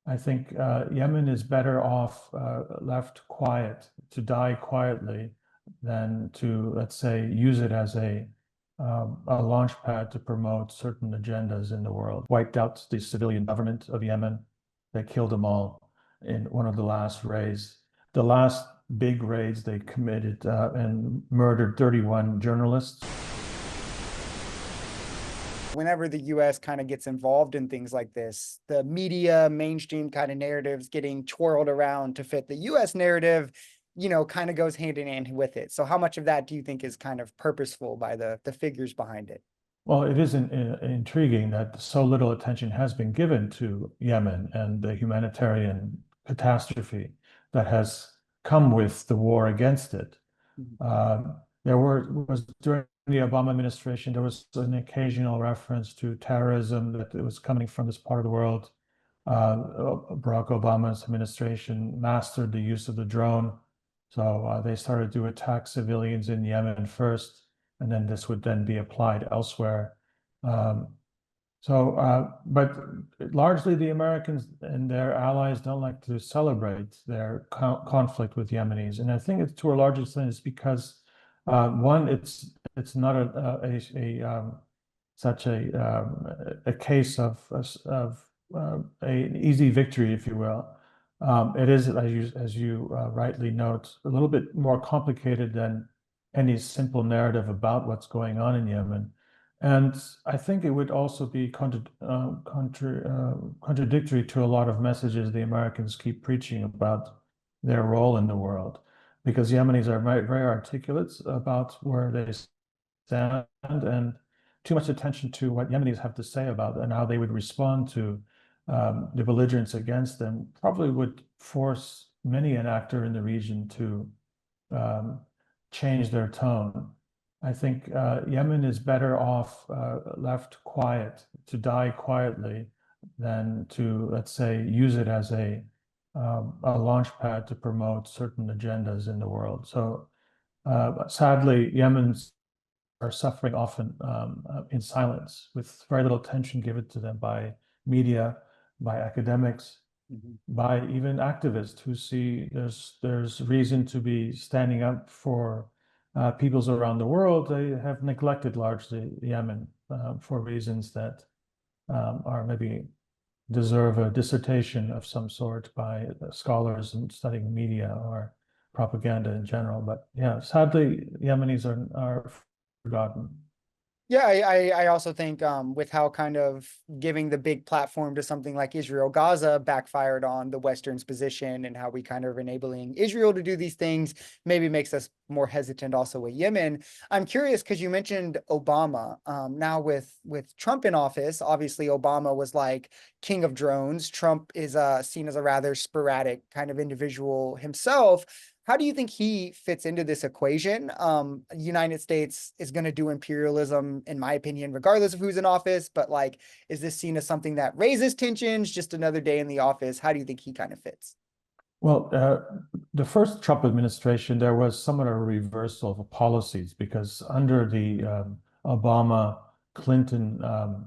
I think Yemen is better off left quiet to die quietly than to, let's say, use it as a launch pad to promote certain agendas in the world. Wiped out the civilian government of Yemen. They killed them all in one of the last raids. The last big raids they committed and murdered 31 journalists. Whenever the US kind of gets involved in things like this, the media, mainstream kind of narratives getting twirled around to fit the US narrative, kind of goes hand in hand with it. So how much of that do you think is kind of purposeful by the figures behind it? Well, it is intriguing that so little attention has been given to Yemen and the humanitarian catastrophe that has come with the war against it. Was during the Obama administration, there was an occasional reference to terrorism that it was coming from this part of the world. Barack Obama's administration mastered the use of the drone. So they started to attack civilians in Yemen first, and then this would then be applied elsewhere. But largely the Americans and their allies don't like to celebrate their conflict with Yemenis, and I think it's to a large extent it's because one, it's not such a case of an easy victory, if you will. It is, as you rightly note, a little bit more complicated than any simple narrative about what's going on in Yemen. And I think it would also be contradictory to a lot of messages the Americans keep preaching about their role in the world, because Yemenis are very, very articulate about where they stand, and too much attention to what Yemenis have to say about and how they would respond to the belligerents against them probably would force many an actor in the region to change their tone. I think Yemen is better off left quiet to die quietly than to, let's say, use it as a launch pad to promote certain agendas in the world. So sadly, Yemens are suffering often in silence, with very little attention given to them by media, by academics, by even activists who see there's reason to be standing up for peoples around the world. They have neglected largely Yemen for reasons that are maybe deserve a dissertation of some sort by scholars in studying media or propaganda in general. But yeah, sadly, Yemenis are forgotten. Yeah, I also think with how kind of giving the big platform to something like Israel Gaza backfired on the Western's position, and how we kind of enabling Israel to do these things maybe makes us more hesitatent also with Yemen. I'm curious because you mentioned Obama. Now with Trump in office, obviously Obama was like king of drones. Trump is seen as a rather sporadic kind of individual himself. How do you think he fits into this equation? The United States is going to do imperialism, in my opinion, regardless of who's in office. But like, is this seen as something that raises tensions? Just another day in the office? How do you think he kind of fits? Well, the first Trump administration, there was somewhat of a reversal of policies because under the Obama Clinton,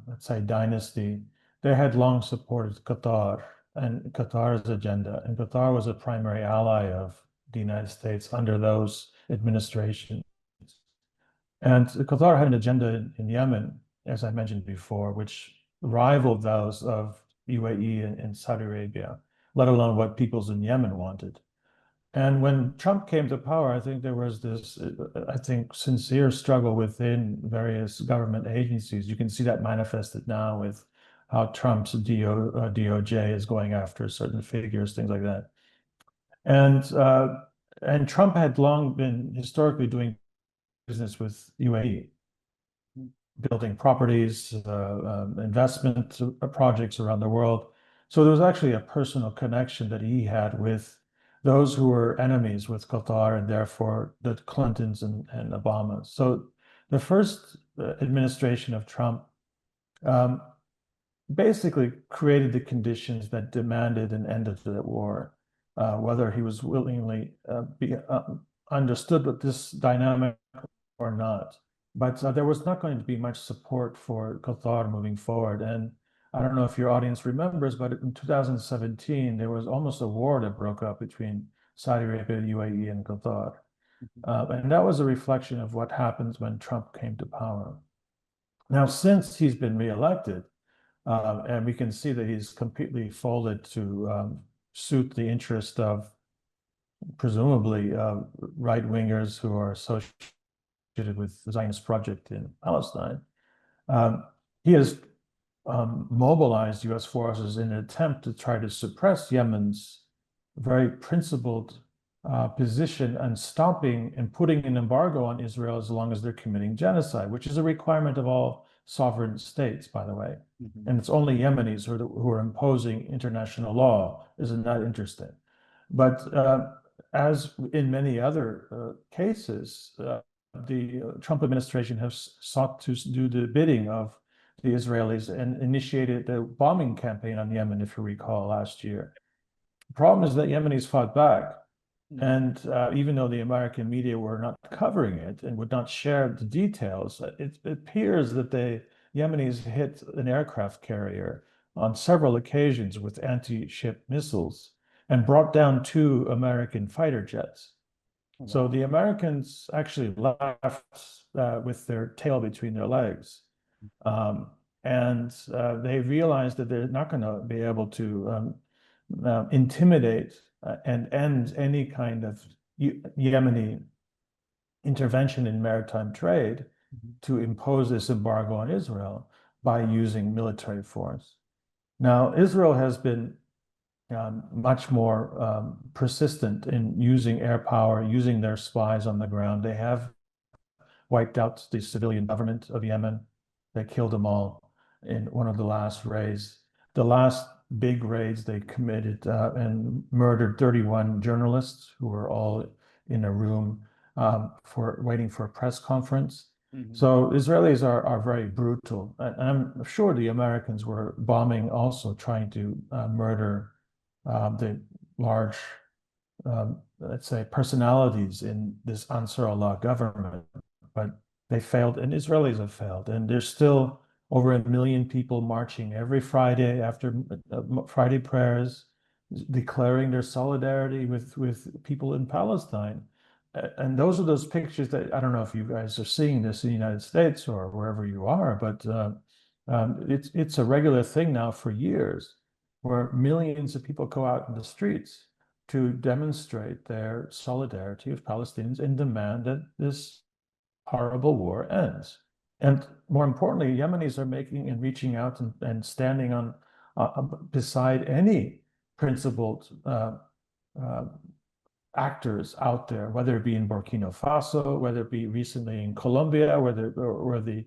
let's say, dynasty, they had long supported Qatar and Qatar's agenda. And Qatar was a primary ally of the United States under those administrations. And Qatar had an agenda in Yemen, as I mentioned before, which rivaled those of UAE and Saudi Arabia, let alone what peoples in Yemen wanted. And when Trump came to power, I think there was this, I think, sincere struggle within various government agencies. You can see that manifested now with how Trump's DOJ is going after certain figures, things like that. And Trump had long been historically doing business with UAE, building properties, investment projects around the world. So there was actually a personal connection that he had with those who were enemies with Qatar and therefore the Clintons and Obama. So the first administration of Trump basically created the conditions that demanded an end of the war, whether he was willingly understood with this dynamic or not. But there was not going to be much support for Qatar moving forward. And I don't know if your audience remembers, but in 2017, there was almost a war that broke up between Saudi Arabia, UAE, and Qatar. And that was a reflection of what happens when Trump came to power. Now, since he's been reelected, and we can see that he's completely folded to suit the interest of presumably right-wingers who are associated with the Zionist project in Palestine. He has mobilized U.S. forces in an attempt to try to suppress Yemen's very principled position and stopping and putting an embargo on Israel as long as they're committing genocide, which is a requirement of all sovereign states, by the way. And it's only Yemenis who are imposing international law. Isn't that interesting? But as in many other cases, the Trump administration has sought to do the bidding of the Israelis and initiated a bombing campaign on Yemen, if you recall, last year. The problem is that Yemenis fought back. And even though the American media were not covering it and would not share the details, it appears that the Yemenis hit an aircraft carrier on several occasions with anti-ship missiles and brought down 2 American fighter jets. So the Americans actually left with their tail between their legs. And they realized that they're not going to be able to intimidate and end any kind of Yemeni intervention in maritime trade to impose this embargo on Israel by using military force. Now, Israel has been much more persistent in using air power, using their spies on the ground. They have wiped out the civilian government of Yemen. They killed them all in one of the last raids. The last big raids they committed and murdered 31 journalists who were all in a room for waiting for a press conference. So Israelis are very brutal. And I'm sure the Americans were bombing also, trying to murder the large, let's say, personalities in this Ansar Allah government. But they failed, and Israelis have failed. And there's still over 1 million people marching every Friday after Friday prayers, declaring their solidarity with people in Palestine. And those are those pictures that I don't know if you guys are seeing this in the United States or wherever you are, but it's a regular thing now for years, where millions of people go out in the streets to demonstrate their solidarity with Palestinians and demand that this horrible war ends. And more importantly, Yemenis are making and reaching out and standing on beside any principled actors out there, whether it be in Burkina Faso, whether it be recently in Colombia, where the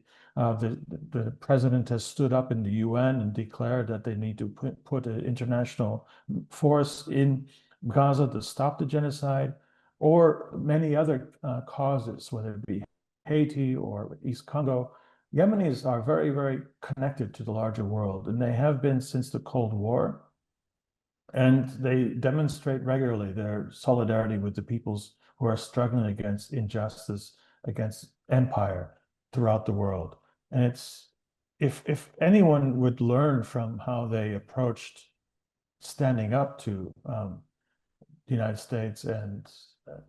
president has stood up in the UN and declared that they need to put an international force in Gaza to stop the genocide, or many other causes, whether it be Haiti or East Congo. Yemenis are very, very connected to the larger world, and they have been since the Cold War. And they demonstrate regularly their solidarity with the peoples who are struggling against injustice, against empire throughout the world. And it's if anyone would learn from how they approached standing up to the United States and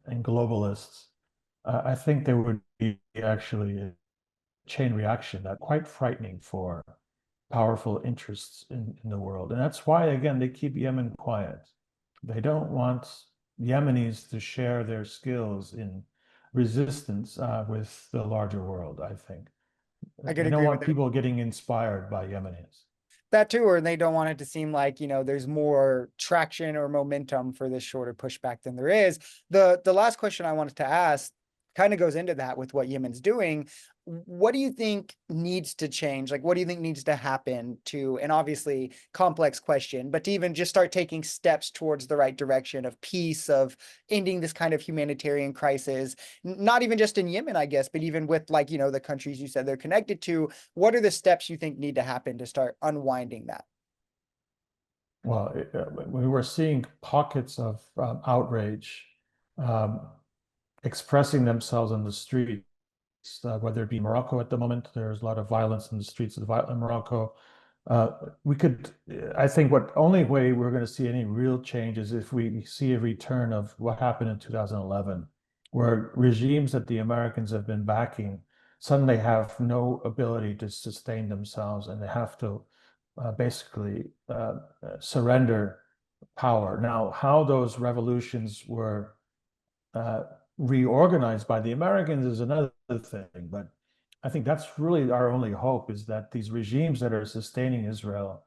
globalists, I think there would be actually a chain reaction that quite frightening for powerful interests in the world. And that's why, again, they keep Yemen quiet. They don't want Yemenis to share their skills in resistance with the larger world, I think. I could They don't agree with want that. people getting inspired by Yemenis. That too, or they don't want it to seem like, there's more traction or momentum for this shorter pushback than there is. The last question I wanted to ask kind of goes into that with what Yemen's doing. What do you think needs to change? Like, what do you think needs to happen to, and obviously complex question, but to even just start taking steps towards the right direction of peace, of ending this kind of humanitarian crisis, not even just in Yemen, I guess, but even with the countries you said they're connected to. What are the steps you think need to happen to start unwinding that? Well, we were seeing pockets of outrage um, expressing themselves on the streets, whether it be Morocco at the moment. There's a lot of violence in the streets of Morocco. we could, I think what only way we're going to see any real change is if we see a return of what happened in 2011, where regimes that the Americans have been backing suddenly have no ability to sustain themselves and they have to basically surrender power. Now, how those revolutions were uh, reorganized by the Americans is another thing, but I think that's really our only hope is that these regimes that are sustaining Israel,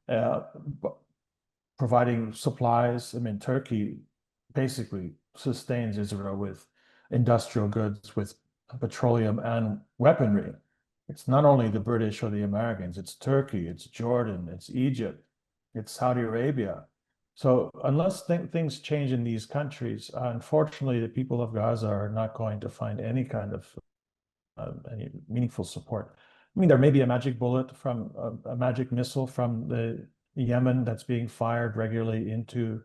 uh, providing supplies. I mean, Turkey basically sustains Israel with industrial goods, with petroleum and weaponry. It's not only the British or the Americans, it's Turkey, it's Jordan, it's Egypt, it's Saudi Arabia. So unless things change in these countries, unfortunately, the people of Gaza are not going to find any kind of any meaningful support. I mean, there may be a magic bullet from a magic missile from the Yemen that's being fired regularly into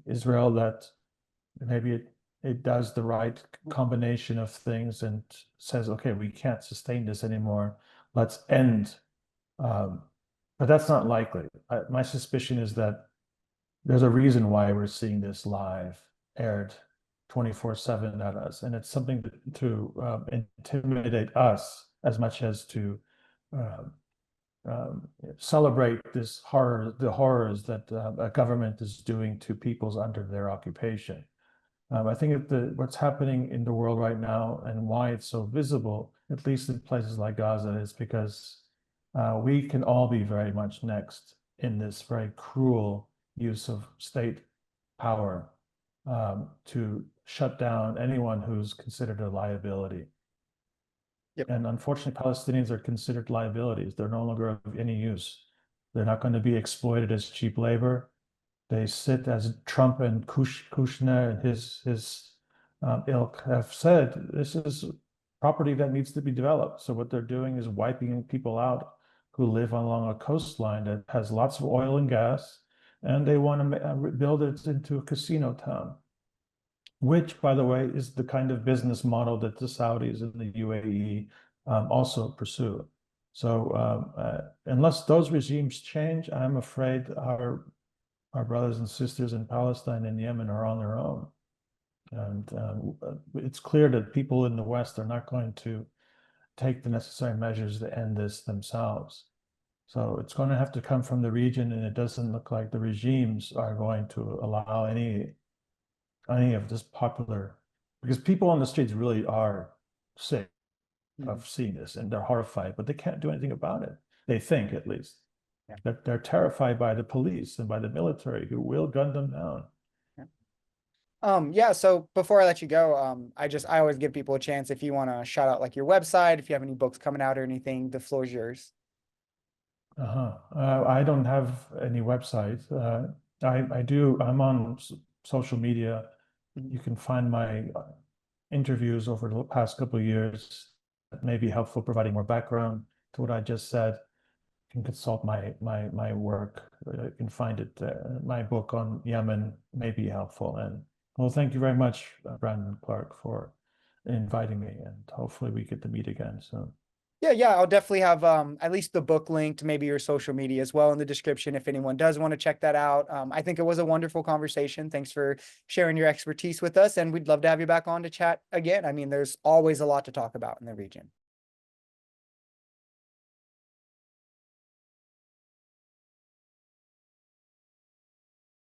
Israel that maybe it does the right combination of things and says, okay, we can't sustain this anymore. Let's end. Um, but that's not likely. My suspicion is that there's a reason why we're seeing this live aired 24/7 at us, and it's something intimidate us as much as to um, celebrate the horrors that a government is doing to peoples under their occupation. I think what's happening in the world right now and why it's so visible, at least in places like Gaza, is because we can all be very much next in this very cruel use of state power to shut down anyone who's considered a liability. Yep. And unfortunately, Palestinians are considered liabilities. They're no longer of any use. They're not going to be exploited as cheap labor. They sit, as Trump and Kushner and his ilk have said, this is property that needs to be developed. So what they're doing is wiping people out who live along a coastline that has lots of oil and gas, and they want to build it into a casino town, which, by the way, is the kind of business model that the Saudis and the UAE also pursue. So unless those regimes change, I'm afraid our brothers and sisters in Palestine and Yemen are on their own. And it's clear that people in the West are not going to take the necessary measures to end this themselves. So it's going to have to come from the region, and it doesn't look like the regimes are going to allow any of this popular, because people on the streets really are sick of seeing this and they're horrified, but they can't do anything about it. They think, at least. Yeah. That they're terrified by the police and by the military who will gun them down. Yeah, so before I let you go, I always give people a chance if you want to shout out like your website, if you have any books coming out or anything, the floor is yours. I don't have any website. I'm on social media. Mhm. You can find my interviews over the past couple of years that may be helpful, providing more background to what I just said. You can consult my work. You can find it. My book on Yemen may be helpful. And well, thank you very much, Brandon Clark, for inviting me, and hopefully we get to meet again soon. Yeah, I'll definitely have at least the book linked, maybe your social media as well in the description if anyone does want to check that out. I think it was a wonderful conversation. Thanks for sharing your expertise with us, and we'd love to have you back on to chat again. I mean, there's always a lot to talk about in the region.